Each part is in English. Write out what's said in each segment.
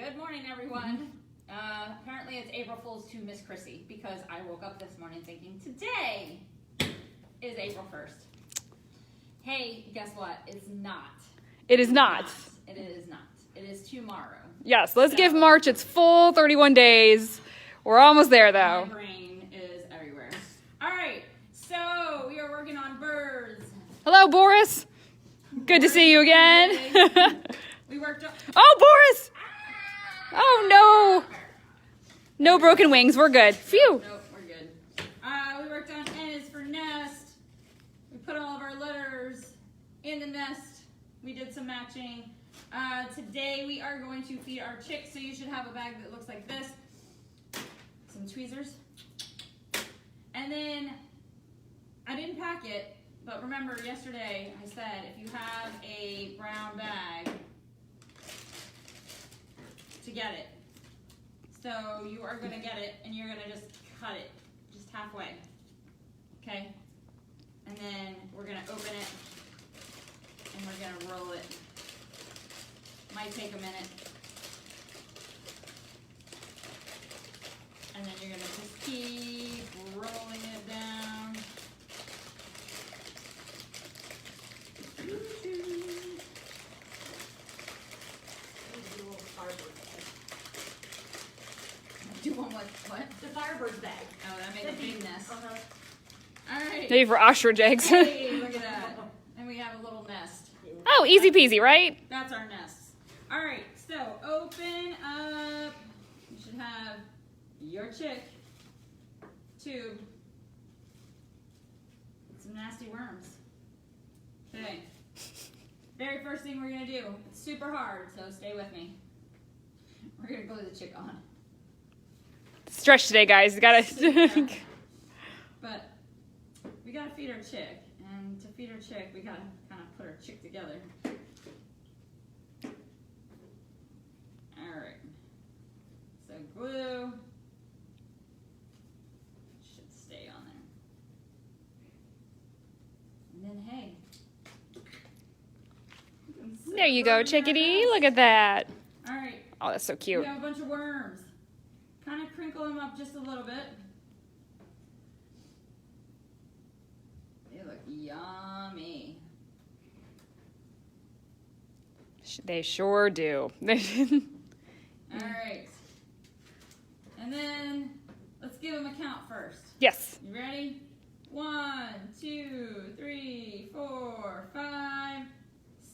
Good morning, everyone. Apparently it's April Fool's to Miss Chrissy because I woke up this morning thinking today is April 1st. Hey, guess what? It's not. It is not. It is not. It is tomorrow. Yes, let's give March its full 31 days. We're almost there, though. My brain is everywhere. All right, so we are working on birds. Hello, Boris. Good to see you again. We worked on... Oh, Boris! Oh, no. No broken wings. We're good. Phew. Nope, we're good. We worked on N is for nest. We put all of our letters in the nest. We did some matching. Today we are going to feed our chicks, so you should have a bag that looks like this. Some tweezers. And then, I didn't pack it, but remember yesterday I said if you have a brown bag, to get it. So you are going to get it and you're going to just cut it just halfway. Okay? And then we're going to open it and we're going to roll it. Might take a minute. And then you're going to just keep rolling it down. Do one with what? The Firebird's bag. Oh, that made a big nest. Uh-huh. All right. Maybe for ostrich eggs. Hey, look at that. And we have a little nest. Oh, easy peasy, right? That's our nest. All right, so open up. You should have your chick tube. Some nasty worms. Okay. Very first thing we're going to do. It's super hard, so stay with me. We're going to glue the chick on. Stretch today, guys. You gotta. But we gotta feed our chick, and to feed our chick, we gotta kind of put our chick together. All right. So glue should stay on there, and then hey. There you go, chickadee. Look at that. All right. Oh, that's so We cute. have a bunch of worms. Kind of crinkle them up just a little bit. They look yummy. They sure do. All right. And then let's give them a count first. Yes. You ready? 1, 2, 3, 4, 5,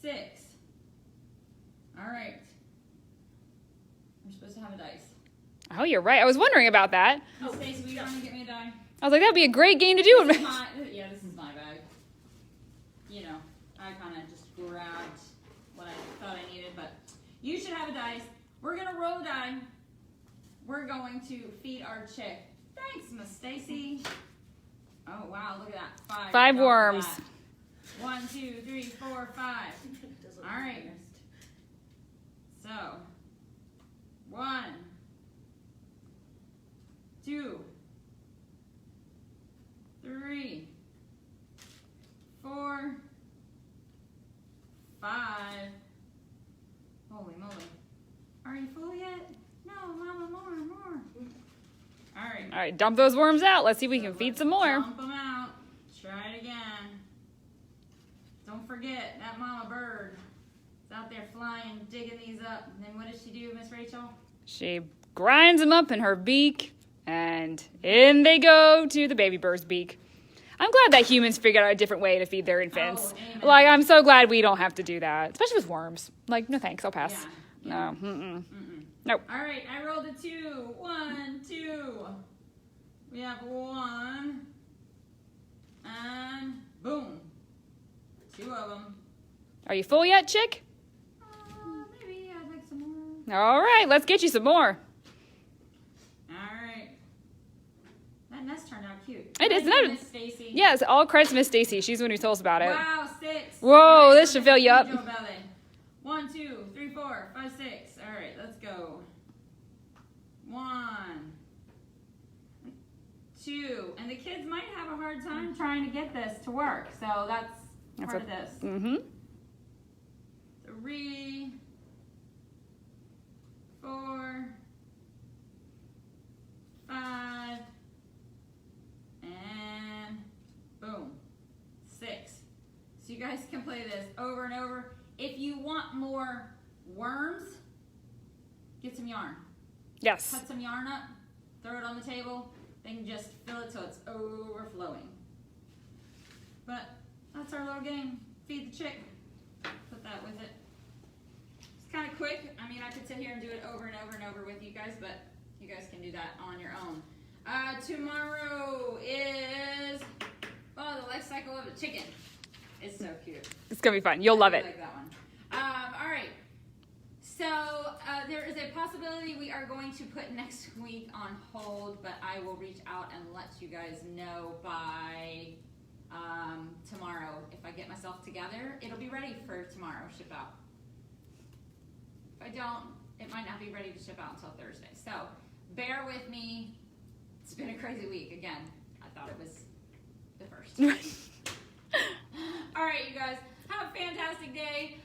6. All right. We're supposed to have a dice. Oh, you're right. I was wondering about that. Oh, Stacey, will you run and get me a die? I was like, that'd be a great game to do. This is my bag. You know, I kind of just grabbed what I thought I needed, but you should have a dice. We're going to roll a die. We're going to feed our chick. Thanks, Miss Stacy. Oh, wow, look at that. 5 worms. 1, 2, 3, 4, 5. All right. So, 1, 2, 3, 4, 5. Holy moly. Are you full yet? No, Mama, more. All right. All right, dump those worms out. Let's see if we can feed some more. Dump them out. Try it again. Don't forget, that mama bird is out there flying, digging these up. And then what does she do, Miss Rachel? She grinds them up in her beak, and in they go to the baby bird's beak. I'm glad that humans figured out a different way to feed their infants. Oh, amen. Like, I'm so glad we don't have to do that, especially with worms. Like, no thanks, I'll pass. Yeah. No, nope. All right, I rolled a 2. 1, 2. We have 1. And boom. 2 of them. Are you full yet, chick? Maybe I'd like some more. All right, let's get you some more. All right. That nest turned out cute. It is, Thank no- you, Miss Stacy. Yes, all credit to Miss Stacy. She's the one who told us about it. Wow, 6. Whoa, All right, this should fill you up. Joe Belly. 1, 2, 3, 4, 5, 6. All right, let's go. 1, 2, and the kids might have a hard time trying to get this to work, so that's part of this. Mm-hmm. 3, 4, play this over and over. If you want more worms, get some yarn. Yes. Cut some yarn up, throw it on the table, then just fill it till it's overflowing. But that's our little game. Feed the chick. Put that with it. It's kind of quick. I mean, I could sit here and do it over and over and over with you guys, but you guys can do that on your own. Tomorrow is, oh, the life cycle of a chicken. It's so cute. It's going to be fun. You'll love I it. like that one. All right. So there is a possibility we are going to put next week on hold, but I will reach out and let you guys know by tomorrow. If I get myself together, it'll be ready for tomorrow, ship out. If I don't, it might not be ready to ship out until Thursday. So bear with me. It's been a crazy week. Again, I thought it was the first. All right, you guys, have a fantastic day.